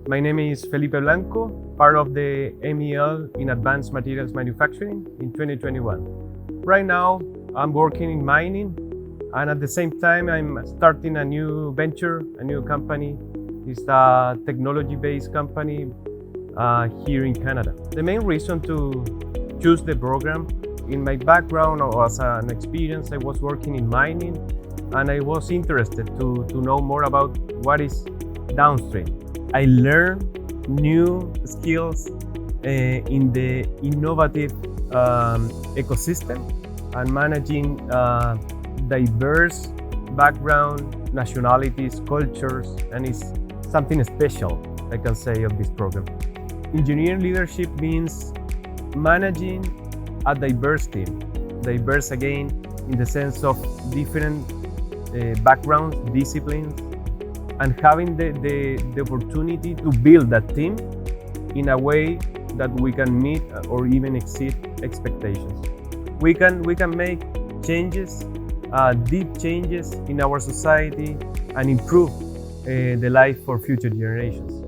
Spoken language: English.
My name is Felipe Blanco, part of the MEL in Advanced Materials Manufacturing in 2021. Right now, I'm working in mining, and at the same time, I'm starting a new venture, a new company. It's a technology-based company here in Canada. The main reason to choose the program, in my background or as an experience, I was working in mining, and I was interested to know more about what is downstream. I learned new skills in the innovative ecosystem and managing diverse background, nationalities, cultures, and it's something special, I can say, of this program. Engineering leadership means managing a diverse team. Diverse again in the sense of different backgrounds, disciplines, and having the opportunity to build that team in a way that we can meet or even exceed expectations. We can make changes, deep changes in our society and improve the life for future generations.